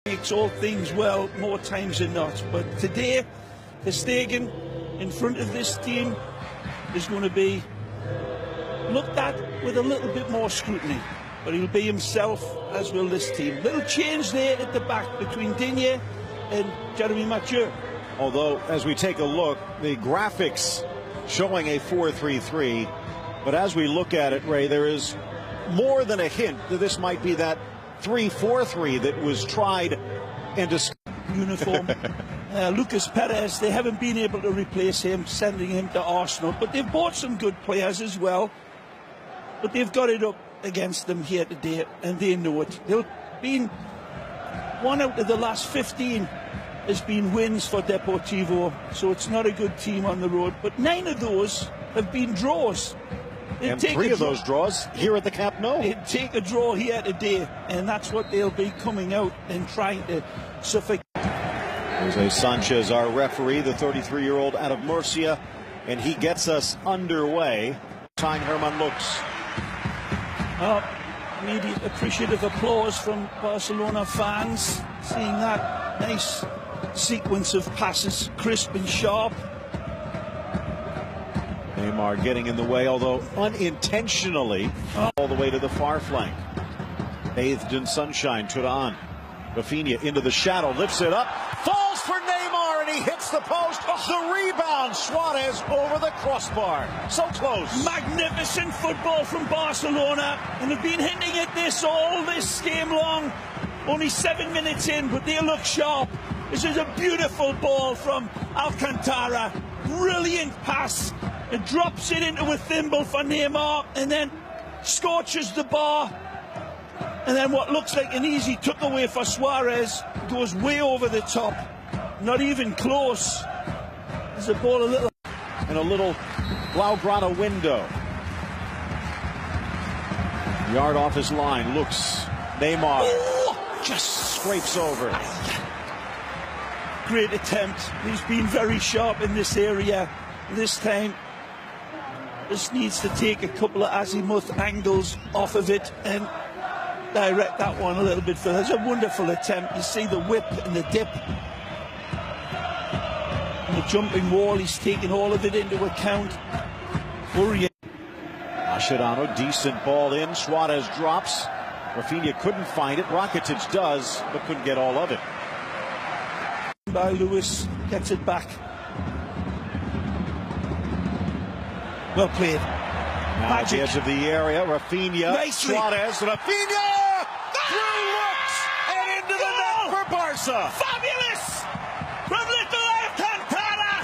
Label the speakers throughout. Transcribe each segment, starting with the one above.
Speaker 1: Makes all things well more times than not. But today, Ter Stegen in front of this team is going to be looked at with a little bit more scrutiny. But he'll be himself, as will this team. Little change there at the back between Digne and Jeremy Mathieu.
Speaker 2: Although, as we take a look, the graphics showing a 4-3-3, but as we look at it, Ray, there is more than a hint that this might be that 3-4-3 that was tried and
Speaker 1: uniform. Lucas Perez, they haven't been able to replace him, sending him to Arsenal, but they've bought some good players as well. But they've got it up against them here today, and they know it. They've been 1 out of the last 15 has been wins for Deportivo, so it's not a good team on the road. But 9 of those have been draws.
Speaker 2: And 3 of those draws here at the Camp Nou.
Speaker 1: They'd take a draw here today, and that's what they'll be coming out and trying to suffocate.
Speaker 2: Jose Sanchez, our referee, the 33-year-old out of Murcia, and he gets us underway. Time Herman looks.
Speaker 1: Immediate appreciative applause from Barcelona fans, seeing that nice sequence of passes, crisp and sharp.
Speaker 2: Neymar getting in the way, although unintentionally, all the way to the far flank. Bathed in sunshine, Turan. Rafinha into the shadow, lifts it up, falls for Neymar, and he hits the post. The rebound, Suarez over the crossbar. So close.
Speaker 1: Magnificent football from Barcelona, and they've been hinting at this all this game long. Only 7 minutes in, but they look sharp. This is a beautiful ball from Alcantara. Brilliant pass. It drops it into a thimble for Neymar, and then scorches the bar. And then what looks like an easy tuck away for Suarez goes way over the top. Not even close. There's the ball a little.
Speaker 2: And a little Blaugrana window. Yard off his line, looks. Neymar just scrapes over.
Speaker 1: Great attempt. He's been very sharp in this area. This time, just needs to take a couple of azimuth angles off of it and direct that one a little bit further. It's a wonderful attempt. You see the whip and the dip. And the jumping wall, he's taking all of it into account. Worrying.
Speaker 2: Mascherano, decent ball in. Suarez drops. Rafinha couldn't find it. Rakitic does, but couldn't get all of it.
Speaker 1: By Lewis, gets it back. Well played.
Speaker 2: Now at the edge of the area, Rafinha,
Speaker 1: Nicely.
Speaker 2: Suarez, Rafinha! Through looks and into the net for Barca.
Speaker 1: Fabulous! From little Alcantara!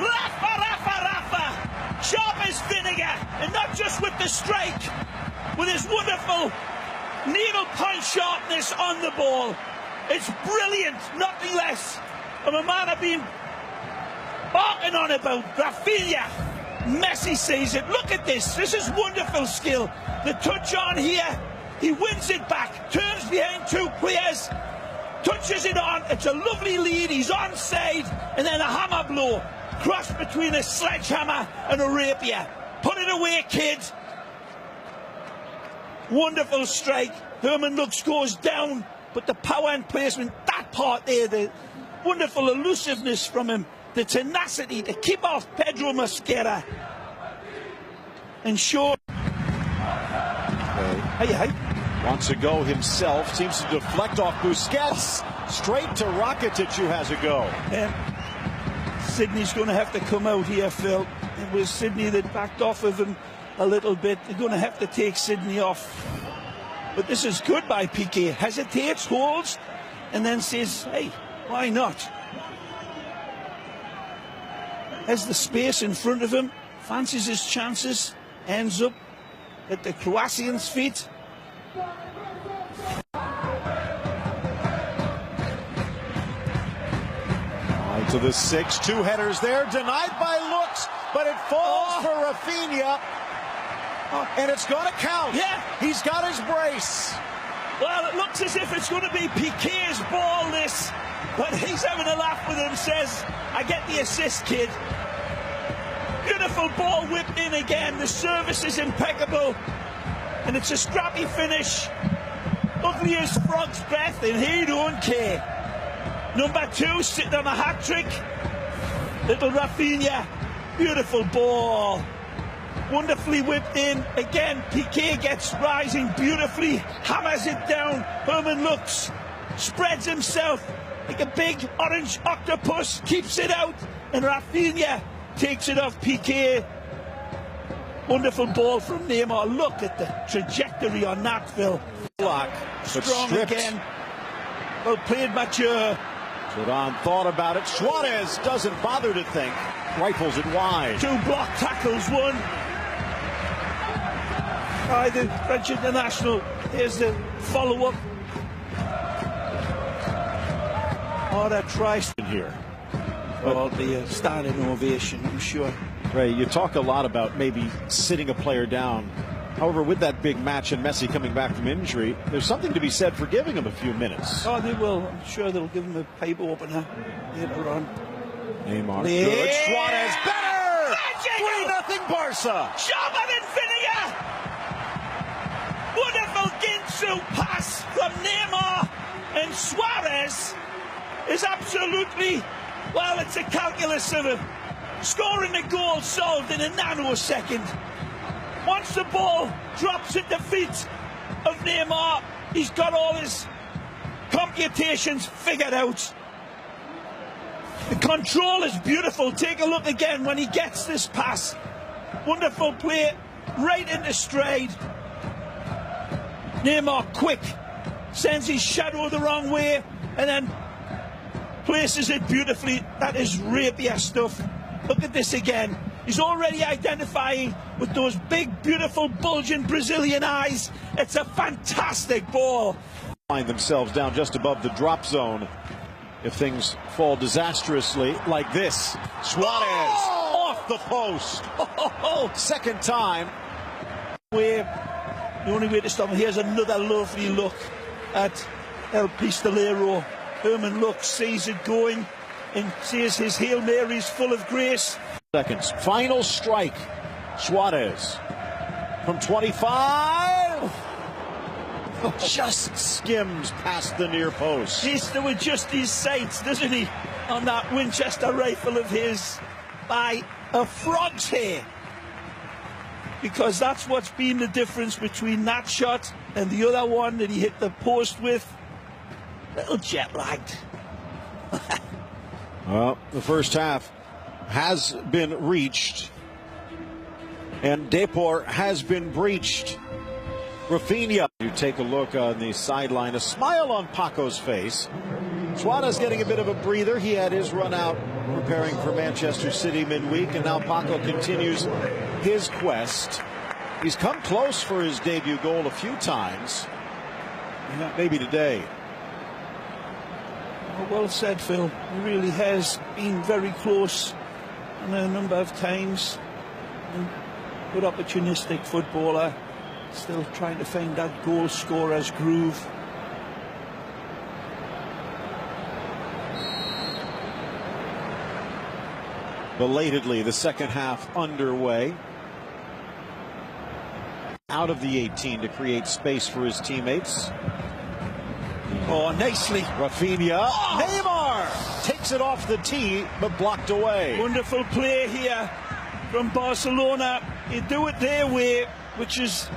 Speaker 1: Rafa! Sharp as vinegar, and not just with the strike, with his wonderful needle point sharpness on the ball. It's brilliant, nothing less. And a man I've been barking on about, Rafinha. Messi sees it. Look at this. This is wonderful skill. The touch on here. He wins it back. Turns behind 2 players. Touches it on. It's a lovely lead. He's onside. And then a hammer blow. Cross between a sledgehammer and a rapier. Put it away, kid. Wonderful strike. Herman looks goes down. But the power and placement, that part there, the wonderful elusiveness from him. The tenacity to keep off Pedro Mosquera and show. Hey.
Speaker 2: Wants to go himself, seems to deflect off Busquets, straight to Rakitic, who has a go.
Speaker 1: Sydney's going to have to come out here, Phil. It was Sydney that backed off of him a little bit. They're going to have to take Sydney off. But this is good by Piqué. Hesitates, holds, and then says, hey, why not? Has the space in front of him, fancies his chances, ends up at the Croatian's feet.
Speaker 2: On to the 6, 2 headers there, denied by looks, but it falls for Rafinha, and it's going to count.
Speaker 1: Yeah.
Speaker 2: He's got his brace.
Speaker 1: Well, it looks as if it's going to be Piqué's ball, this, but he's having a laugh with him, says, I get the assist, kid. Beautiful ball whipped in again. The service is impeccable, and it's a scrappy finish. ugly as frog's breath, and he don't care. Number 2 sitting on a hat-trick. Little Rafinha. Beautiful ball. Wonderfully whipped in. Again, Piqué gets rising beautifully. Hammers it down. Herman looks. Spreads himself like a big orange octopus. Keeps it out. And Rafinha takes it off Piqué. Wonderful ball from Neymar. Look at the trajectory on that, Phil.
Speaker 2: Block,
Speaker 1: strong again. Well played, Mathieu.
Speaker 2: Turan thought about it. Suarez doesn't bother to think. Rifles it wide.
Speaker 1: 2 block tackles, 1 by the French international. Here's the follow-up. Oh, that tries in here. Well, the standing ovation, I'm sure.
Speaker 2: Ray, you talk a lot about maybe sitting a player down. However, with that big match and Messi coming back from injury, there's something to be said for giving him a few minutes.
Speaker 1: Oh, they will. I'm sure they'll give him a pipe opener later on.
Speaker 2: Neymar, good. Suarez, better! 3-0 Barca.
Speaker 1: Sharper than vinegar! Wonderful Ginsu pass from Neymar. And Suarez is absolutely, well, it's a calculus of him. Scoring a goal solved in a nanosecond. Once the ball drops at the feet of Neymar, he's got all his computations figured out. The control is beautiful. Take a look again when he gets this pass. Wonderful play, right into stride. Neymar quick, sends his shadow the wrong way, and then places it beautifully. That is rapier stuff. Look at this again. He's already identifying with those big, beautiful, bulging Brazilian eyes. It's a fantastic ball.
Speaker 2: Find themselves down just above the drop zone if things fall disastrously like this. Suarez off the post. Second time.
Speaker 1: The only way to stop him. Here's another lovely look at El Pistolero. Herman looks, sees it going, and sees his Hail Mary's full of grace.
Speaker 2: Seconds. Final strike. Suarez from 25. Just skims past the near post.
Speaker 1: He needs to adjust his sights, doesn't he, on that Winchester rifle of his by a frog's hair. Because that's what's been the difference between that shot and the other one that he hit the post with. Little jet lagged.
Speaker 2: Well, the first half has been reached, and Depor has been breached. Rafinha, you take a look on the sideline, a smile on Paco's face. Suarez getting a bit of a breather. He had his run out preparing for Manchester City midweek, and now Paco continues his quest. He's come close for his debut goal a few times. Maybe today.
Speaker 1: Well said, Phil. He really has been very close on a number of times. Good opportunistic footballer. Still trying to find that goal scorer's groove.
Speaker 2: Belatedly, the second half underway. Out of the 18 to create space for his teammates.
Speaker 1: Oh, nicely.
Speaker 2: Rafinha. Oh. Neymar takes it off the tee, but blocked away.
Speaker 1: Wonderful play here from Barcelona. They do it their way, which is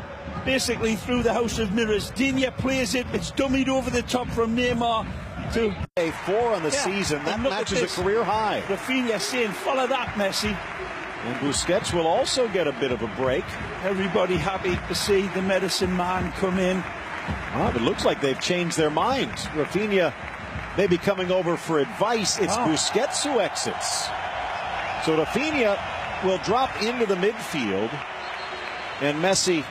Speaker 1: basically through the House of Mirrors. Digne plays it. It's dummied over the top from Neymar to
Speaker 2: a 4 on the season. That matches a career high.
Speaker 1: Rafinha saying, follow that, Messi.
Speaker 2: And Busquets will also get a bit of a break.
Speaker 1: Everybody happy to see the medicine man come in.
Speaker 2: Well, it looks like they've changed their minds. Rafinha maybe coming over for advice. It's Busquets who exits. So Rafinha will drop into the midfield, and Messi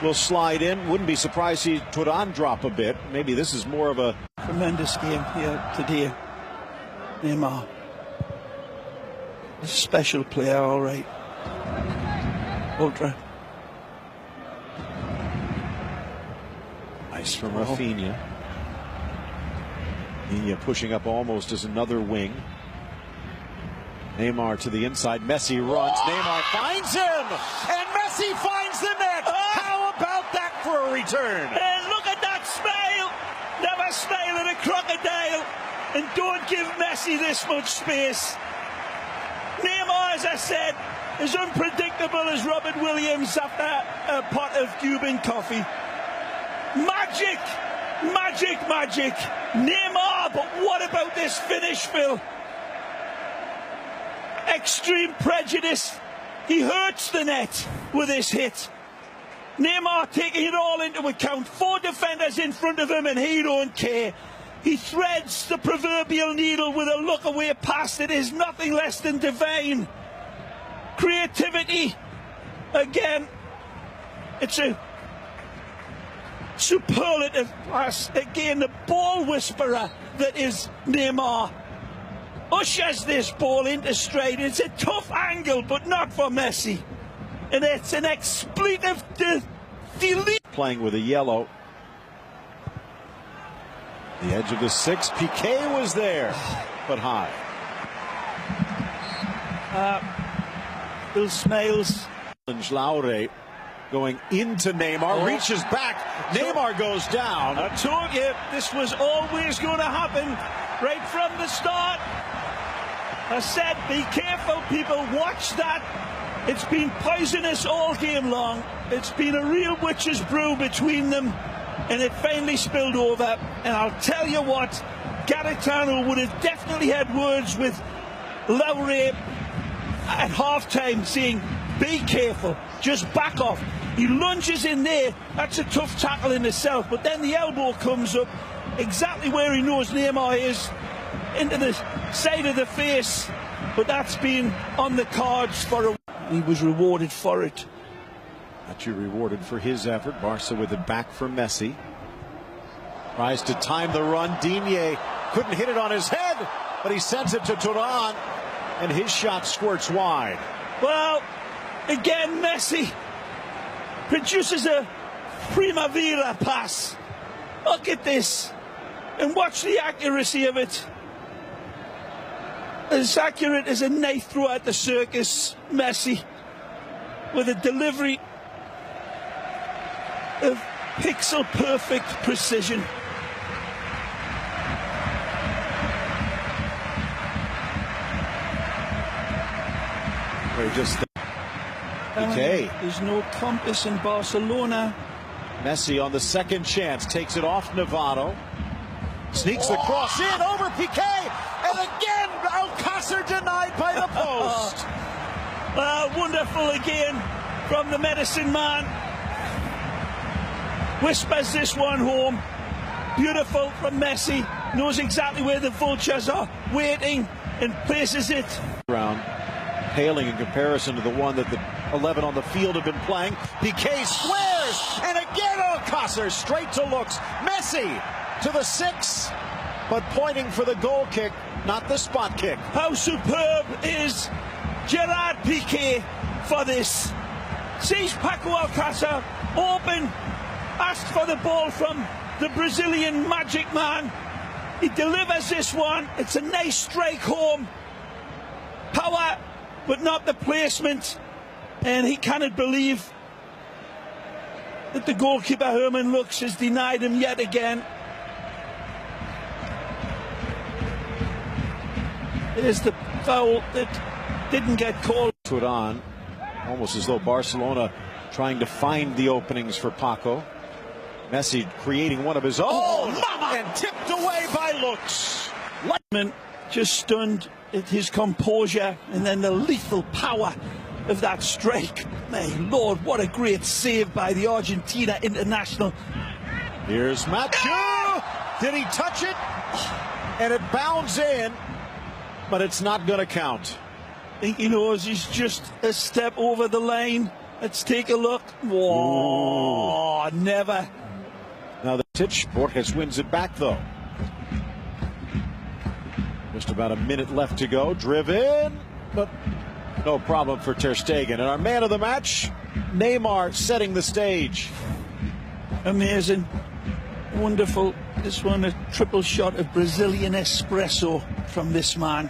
Speaker 2: will slide in. Wouldn't be surprised to see Turan drop a bit. Maybe this is more of a
Speaker 1: tremendous game here today. Neymar, a special player, all right. Ultra.
Speaker 2: Nice from Rafinha. Rafinha pushing up almost as another wing. Neymar to the inside. Messi runs. Neymar finds him, and Messi finds the net. How about that for a return?
Speaker 1: And look at that of the crocodile and don't give Messi this much space. Neymar, as I said, is unpredictable as Robert Williams after a pot of Cuban coffee. Magic, magic, magic. Neymar, but what about this finish, Phil? Extreme prejudice. He hurts the net with this hit. Neymar taking it all into account. 4 defenders in front of him and he don't care. He threads the proverbial needle with a look-away pass that is nothing less than divine. Creativity. Again, it's a superlative pass. Again, the ball whisperer that is Neymar ushers this ball into straight. It's a tough angle, but not for Messi. And it's an expletive delete.
Speaker 2: Playing with a yellow. The edge of the 6. Piqué was there, but high.
Speaker 1: Bill Smails.
Speaker 2: Laure going into Neymar, reaches back. Neymar goes down.
Speaker 1: I told you this was always going to happen right from the start. I said, be careful, people. Watch that. It's been poisonous all game long. It's been a real witch's brew between them, and it finally spilled over. And I'll tell you what, Garitano would have definitely had words with Laure at half-time saying, be careful, just back off. He lunges in there. That's a tough tackle in itself, but then the elbow comes up exactly where he knows Neymar is, into the side of the face. But that's been on the cards for a... He was rewarded for it.
Speaker 2: Actually rewarded for his effort. Barca with it back for Messi. Tries to time the run. Digne couldn't hit it on his head, but he sends it to Turan, and his shot squirts wide.
Speaker 1: Well, again, Messi produces a primavera pass. Look at this, and watch the accuracy of it. As accurate as a knife through at the circus, Messi, with a delivery of pixel-perfect precision.
Speaker 2: Just okay.
Speaker 1: There's no compass in Barcelona.
Speaker 2: Messi on the second chance takes it off Navarro, sneaks the cross in over Piqué, and again Alcácer denied by the post.
Speaker 1: Wonderful again from the medicine man. Whispers this one home. Beautiful from Messi. Knows exactly where the vultures are waiting and places it.
Speaker 2: Round. Paling in comparison to the one that the 11 on the field have been playing. Piqué squares, and again Alcácer straight to looks. Messi to the 6, but pointing for the goal kick, not the spot kick.
Speaker 1: How superb is Gerard Piqué for this? Sees Paco Alcácer open, asked for the ball from the Brazilian magic man. He delivers this one. It's a nice strike home. Power, but not the placement, and he cannot believe that the goalkeeper Herman Lux has denied him yet again. It is the foul that didn't get called.
Speaker 2: Turan, almost as though Barcelona trying to find the openings for Paco. Messi creating one of his own, and tipped away by Lux.
Speaker 1: Lightman just stunned at his composure, and then the lethal power of that strike. My Lord, what a great save by the Argentina international.
Speaker 2: Here's Mathieu. Did he touch it? And it bounds in, but it's not going to count.
Speaker 1: I think he knows he's just a step over the line. Let's take a look. Whoa, never.
Speaker 2: Now the pitch, Borges wins it back though. Just about a minute left to go. Driven, but no problem for Ter Stegen. And our man of the match, Neymar, setting the stage.
Speaker 1: Amazing. Wonderful. This one, a triple shot of Brazilian espresso from this man.